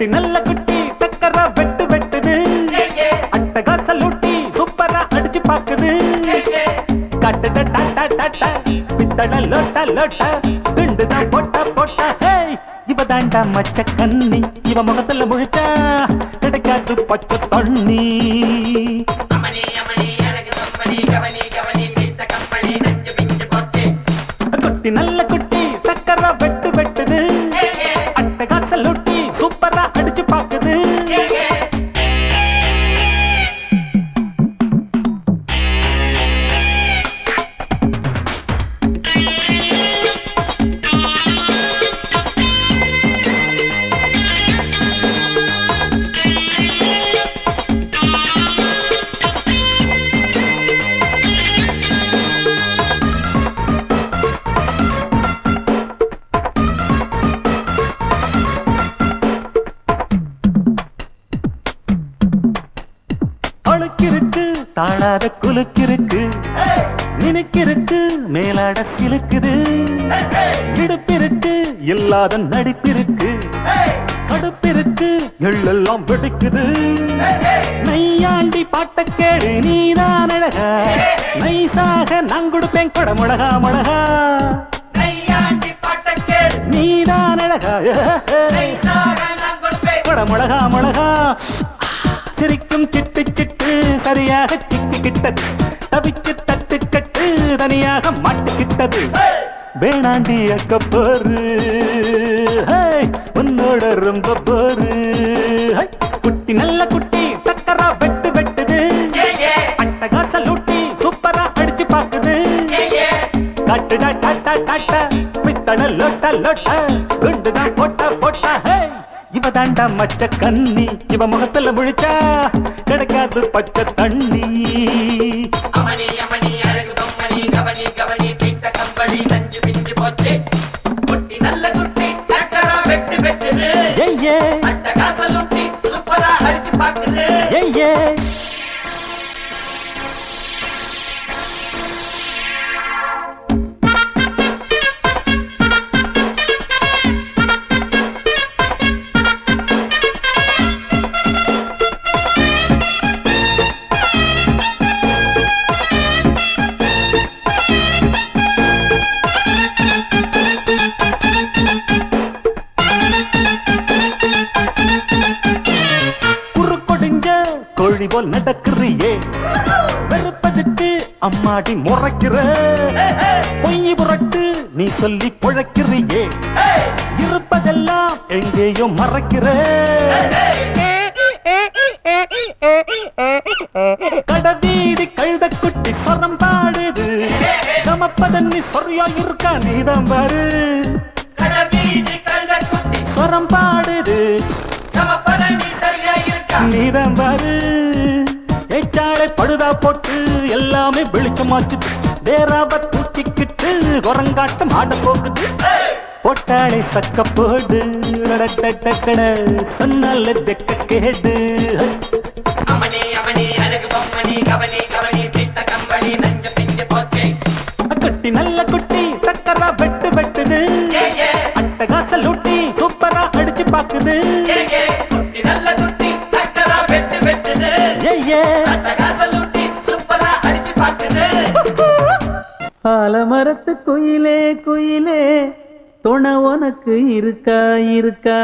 குட்டி நல்ல குட்டி டக்கரா வெட்டு வெட்டுது அட்டகாச லூட்டி சூப்பரா அடிச்சு பாக்குது கட்டட டாட்டா டாட்டா பித்தட லோட்டா லோட்டா குண்டுதான் போட்டா போட்டா ஹேய் இவ தாண்டா மச்ச கண்ணி இவ முகத்துல முழிச்சா கிடைக்காது பச்சை தண்ணி குட்டி நல்ல குட்டி டக்கரா வெட்டு வெட்டுது அட்டகாச லூட்டி சூப்பரா அடிச்சு பாக்குது அழுக்கிருக்கு தாழாத குலுக்கிருக்கு நினைக்கிருக்கு மேலாட சிலுக்குது இடுப்பிருக்கு இல்லாத நடிப்பிருக்கு கடுப்பிருக்கு எள்ளெல்லாம் வெடிக்குது நையாண்டி பாட்ட கேடு நீதான் அழகா நைசாக நான் கொடுப்பேன் கொட முழகா முழகா நீதான் அழகா கொட முழகா முழகா சிரிக்கும் சிட்டு சிட்டு சரியாக சிக்கிக்கிட்டது தவிச்சு தட்டு கட்டு தனியாக மாட்டுக்கிட்டது வேணாண்டி அக்க போரு உன்னோட ரொம்ப போரு குட்டி நல்ல குட்டி டக்கரா வெட்டு வெட்டுது அட்டகாச லூட்டி சூப்பரா அடிச்சு பாக்குது கட்டுடா டாட்டா டாட்டா பித்தட லோட்டா லோட்டா குண்டுதான் போட்டா போட்டா இவ தாண்டா மச்ச கண்ணி இவ முகத்துல முழிச்சா கிடைக்காது பச்சை தண்ணி கோழி போல் நடக்கிறியே வெறுப்பதுக்கு அம்மாடி முறைக்கிற பொய் புரட்டு நீ சொல்லி பொழைக்கிறியே இருப்பதெல்லாம் எங்கேயோ மறைக்கிற கடவீதி கழுத குட்டி சொரம் பாடுது கமப்பதன்னி சொரியா இருக்கா நீதான் பாரு சொரம் பாடுது நீதான் பாரு ஏச்சாளை படுதா போட்டு எல்லாமே வெளிச்சமாச்சு தேராவ தூக்கிக்கிட்டு குரங்காட்டம் ஆட போகுது போட்டாளை சக்க போடு சொன்னால தெக்க கேடு குட்டி நல்ல குட்டி டக்கரா வெட்டு வெட்டுது அட்டகாச லூட்டி சூப்பரா அடிச்சு பாக்குது ஆலமரத்து குயிலே குயிலே துணை உனக்கு இருக்கா இருக்கா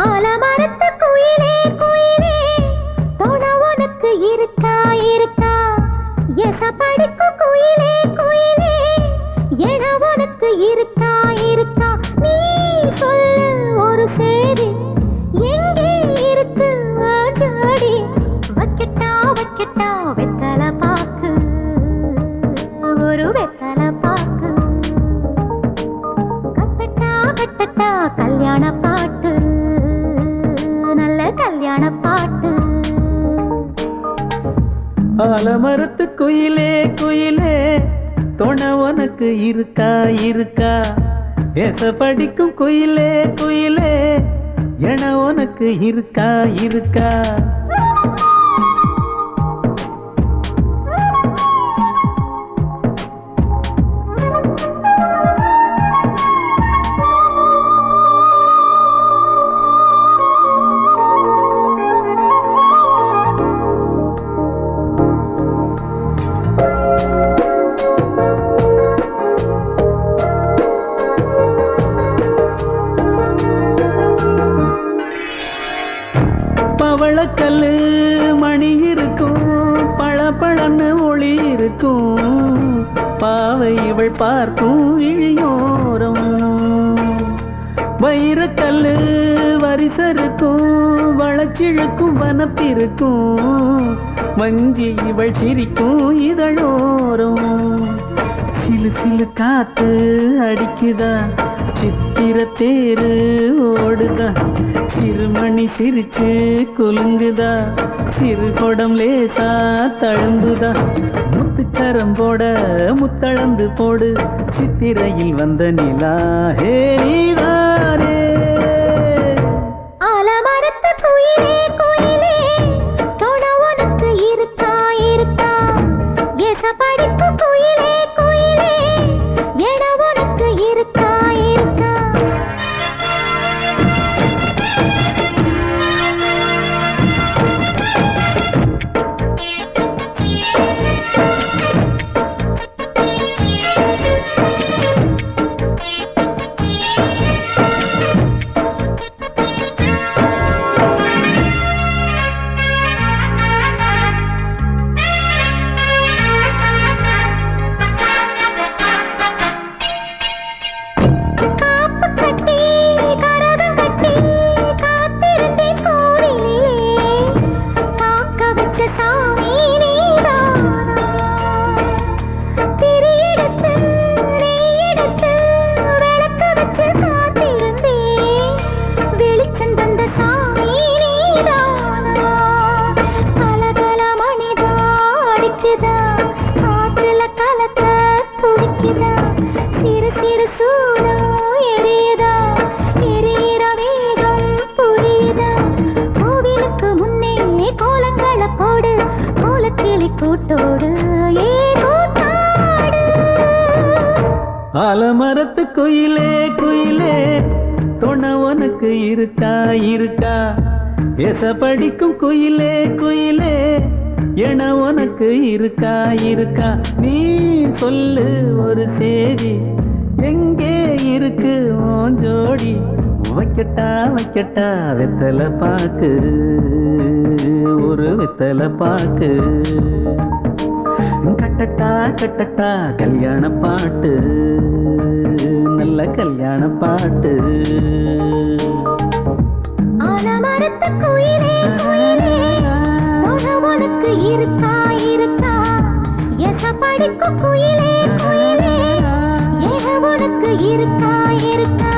ஆலமரத்து குயிலே குயிலே துணை உனக்கு ஆலமரத்து குயிலே குயிலே துணை உனக்கு இருக்கா இருக்கா ஏச படிக்கும் குயிலே குயிலே என உனக்கு இருக்கா இருக்கா பவளக்கல்லு மணி இருக்கும் பளபளன்னு ஒளி இருக்கும் பாவை இவள் பார்க்கும் இழியோரம் வைரக்கல்லு வரிசருக்கும் வளச்சிழுக்கும் வனப்பிருக்கும் வஞ்சி இவள் சிரிக்கும் இதழோரம் சிலு சிலு காத்து அடிக்குதா சித்திர தேரு ஓடுதா சிறுமணி சிரிச்சு குலுங்குதா சிறு கொடம் லேசா தழும்புதா முத்துச்சரம் போட முத்தளந்து போடு சித்திரையில் வந்த நிலா ஹே நீதானே ஆலமரத்து குயிலே குயிலே துணை உனக்கு இருக்கா இருக்கா ஏச படிக்கும் குயிலே குயிலே என உனக்கு இருக்கா இருக்கா ஆலமரத்து குயிலே குயிலே துணை உனக்கு இருக்கா இருக்கா ஏச படிக்கும் குயிலே குயிலே என உனக்கு இருக்கா இருக்கா நீ சொல்லு ஒரு சேதி எங்கே இருக்கு உன் ஜோடி வைக்கட்டா வைக்கட்டா வெத்தலை பாக்கு ஒரு வெத்தலை பாக்கு கட்டட்டா கட்டட்டா கல்யாண பாட்டு நல்ல கல்யாண பாட்டு ஆலமரத்து குயிலே குயிலே துணை உனக்கு இருக்கா இருக்கா ஏச படிக்கும் குயிலே குயிலே என உனக்கு இருக்கா இருக்கா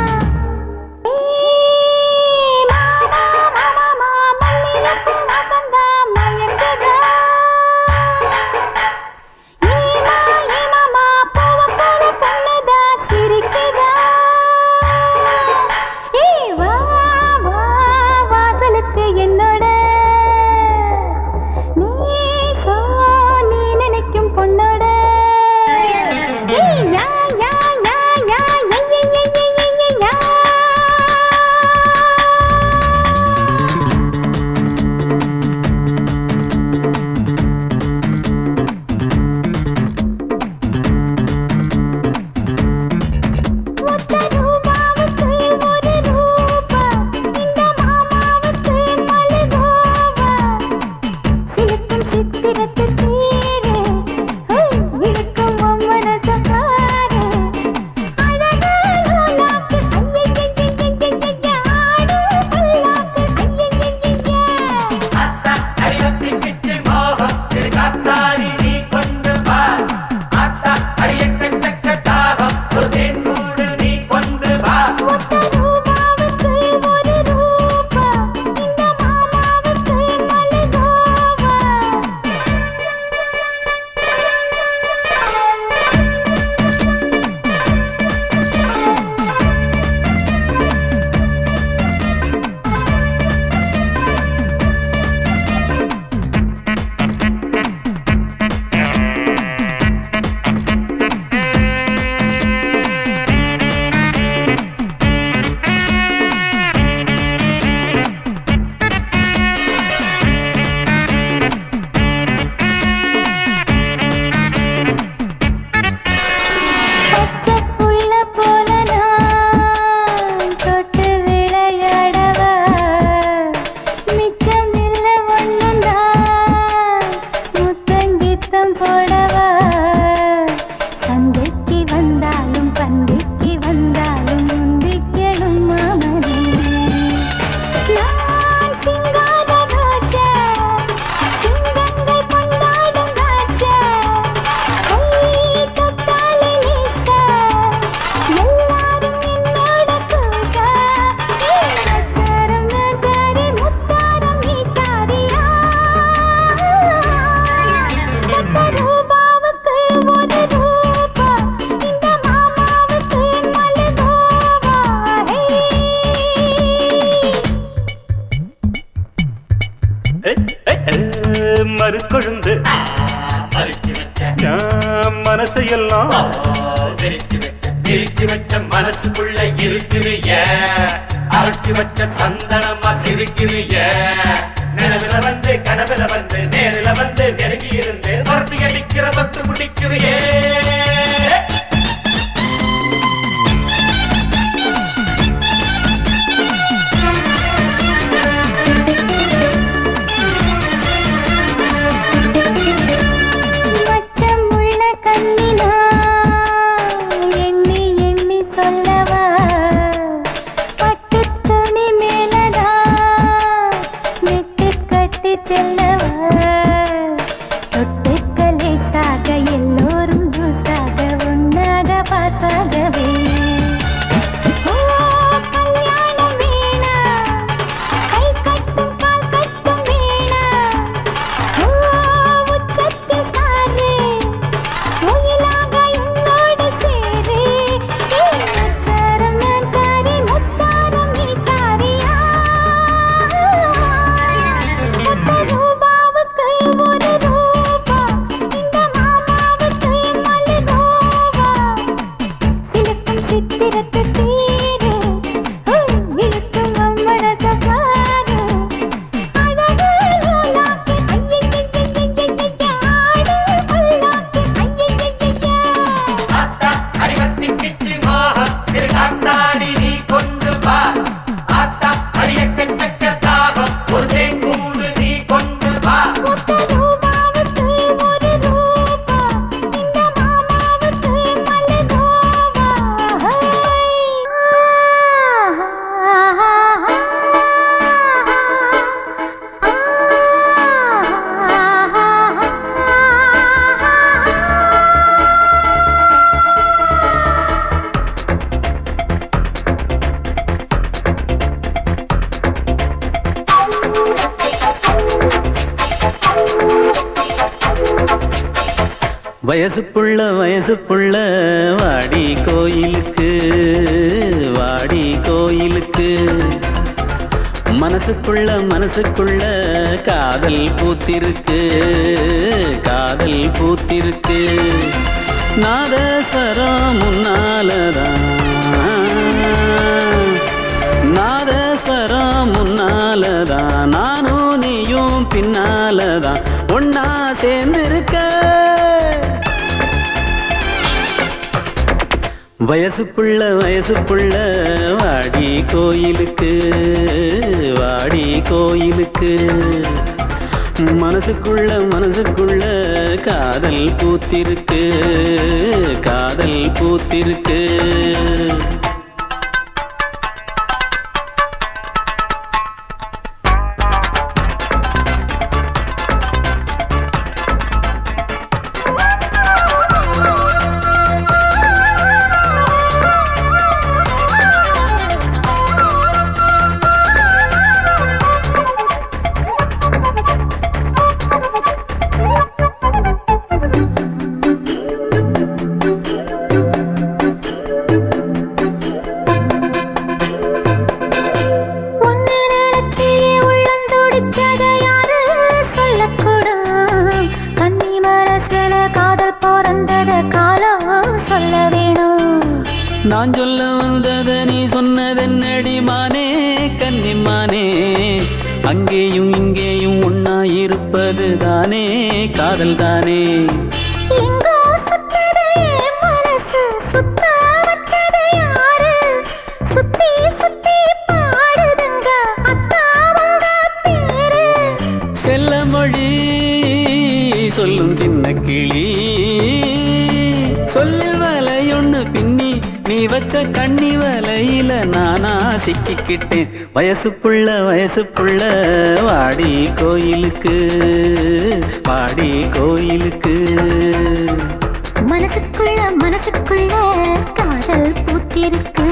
மறுக்கொழுந்து மனசையெல்லாம் பிரிச்சு வச்ச மனசுக்குள்ள இருக்கிறிய அரைச்சு வச்ச சந்தனமா சிரிக்கிறிய நிலவில வந்து கனவுல வந்து நேரில வந்து நெருங்கி இருந்து மறுத்து அடிக்கிற பத்து முடிக்கிறியே வயசு புள்ள வாடி கோயிலுக்கு மனசுக்குள்ள காதல் பூத்திருக்கு நாதஸ்வரம் முன்னாலதான் நானும் நீயும் பின்னாலதான் ஒன்னா சேர்ந்திருக்க வயசு புள்ள வாடி கோயிலுக்கு மனசுக்குள்ள காதல் பூத்திருக்கு நான் சொல்ல வந்தத நீ சொன்னதென்னடி மானே கன்னிமானே அங்கேயும் இங்கேயும் ஒன்னா இருப்பது தானே காதல் தானே செல்ல மொழி சொல்லும் சின்ன கிளி சொல்லில் வலையொன்னு பின்னி நீ வச்ச கண்ணி வலையில நானா சிக்கிக்கிட்டேன் வயசு புள்ள வாடி கோயிலுக்கு மனசுக்குள்ள காதல் பூத்திருக்கு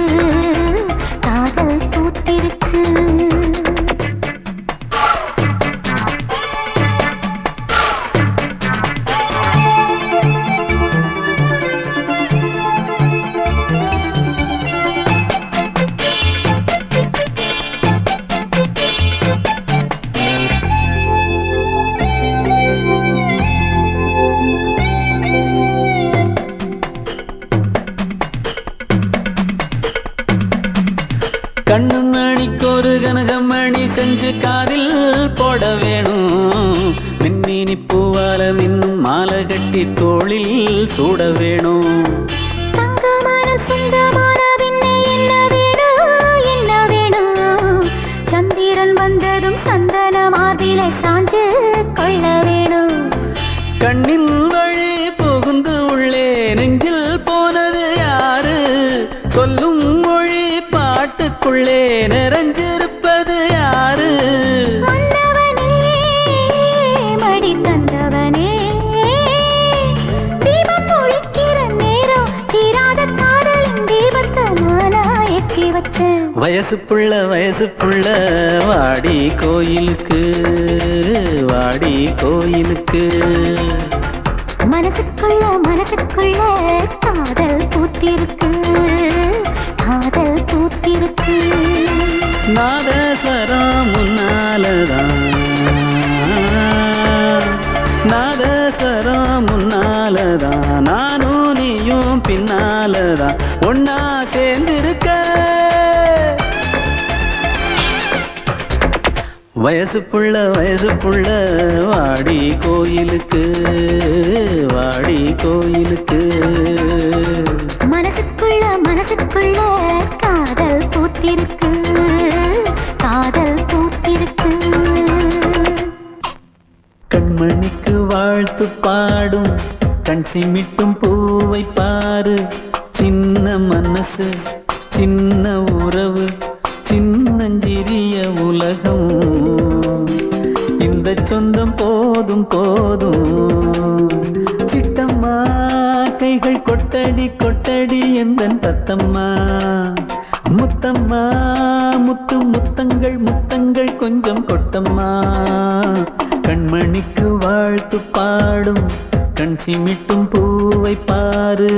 செஞ்சு காதில் போட வேணும். மின்மினி பூவால மின்னும் மாலை கட்டி தோளில் சூட வேணும். தங்கமனம் சொந்தமான பின்னே என்ன வேணும் என்ன வேணும்? சந்திரன் வந்ததும் சந்தன மார்பிலை சாஞ்சு கொள்ள வேணும். கண்ணின் வழி புகுந்து உள்ளே நெஞ்சில் போனது யாரு? சொல்லும் மொழி பாட்டுக்குள்ளே நிறைஞ்சிருப்பது யாரு? மன்னவனே மடி தந்தவனே, தீபம் ஒழிக்கிற நேரம் தீராத காதலின் தீபத்தை நானா ஏற்றி வச்சேன். வயசு புள்ள வாடி கோயிலுக்கு வாடி கோயிலுக்கு. மனசுக்குள்ள காதல் பூத்திருக்கு காதல் பூத்திருக்கு. நாதஸ்வரம் முன்னாலதான் நாதஸ்வரம் முன்னாலதான் நானும் நீயும் பின்னாலதான் ஒன்னா சேர்ந்திருக்க. வயசு புள்ள வாடி கோயிலுக்கு வாடி கோயிலுக்கு. மனசுக்குள்ள காதல் பூத்திருக்கு காதல் பூத்திருக்கு. கண்மணிக்கு வாழ்த்து பாடும் கண் சிமிட்டும் பூவை பாரு. சின்ன மனசு சின்ன உறவு சின்னஞ்சிறிய உலகம். இந்த சொந்தம் போதும் போதும். சிட்டம்மா கைகள் கொட்டடி கொட்டடி எந்தன் தத்தம்மா. முத்தம்மா முத்து முத்தங்கள் முத்தங்கள் கொஞ்சம் கொட்டம்மா. கண்மணிக்கு வாழ்த்து பாடும் கண் சிமிட்டும் பூவை பாரு.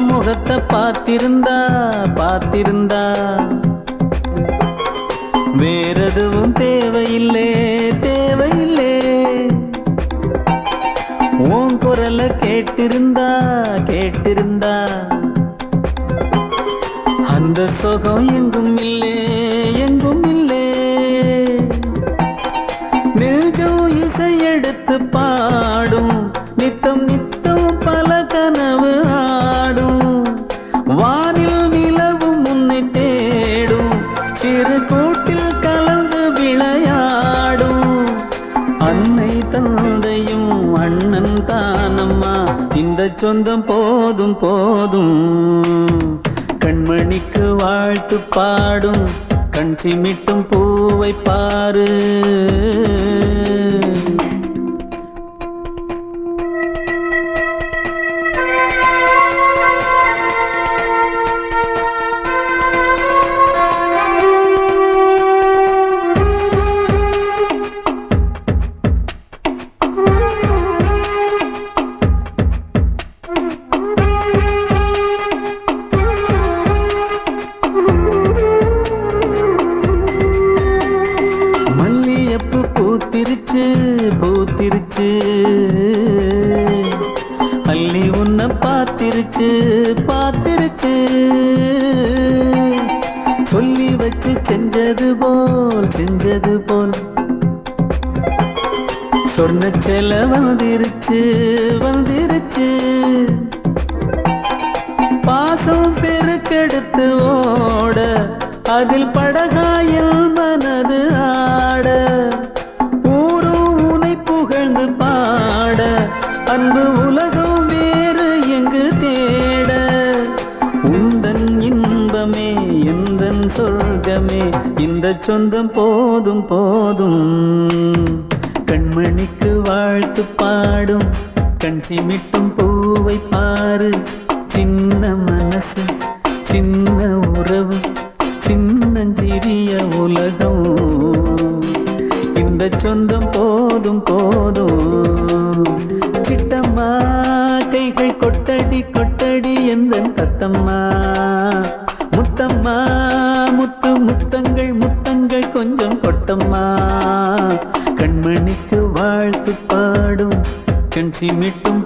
முகத்தை பார்த்திருந்தா வேறெதுவும் தேவையில்லை. உன் குரலை கேட்டிருந்தா அந்த சுகம் எங்கும் இல்லே. நெஞ்சம் இசை எடுத்து பாடும் நித்தம் பல கனவு ஆடும். வானில் நிலவும் உன்னை தேடும் சிறு கூட்டில் கலந்து விளையாடும். அன்னை தந்தையும் அண்ணன் தானம்மா இந்த சொந்தம் போதும் போதும். கண்மணிக்கு வாழ்த்து பாடும் கண் சிமிட்டும் பூவை பாரு. பூத்திருச்சு அள்ளி உன்னை பார்த்திருச்சு. சொல்லி வச்சு செஞ்சது போல் சொன்ன செல வந்துருச்சு. பாசம் பெருக்கெடுத்து ஓட அதில் படகாயில் மனது ஆட. ஊரும் உனை புகழ்ந்து பாட அன்பு உலகம் வேறு எங்கு தேட. உந்தன் இன்பமே எந்தன் சொர்க்கமே இந்த சொந்தம் போதும் போதும். கண்மணிக்கு வாழ்த்து பாடும் கண் சிமிட்டும் பூவை பாரு. சின்ன மனசு சின்ன உறவு சின்னஞ்சிறிய உலகம். இந்த சொந்தம் போதும் போதும். சிட்டம்மா கைகள் கொட்டடி கொட்டடி எந்தன் தத்தம்மா. முத்தம்மா முத்து முத்தங்கள் முத்தங்கள் கொஞ்சம் கொட்டம்மா. கண்மணிக்கு வாழ்த்து பாடும் கண் சிமிட்டும்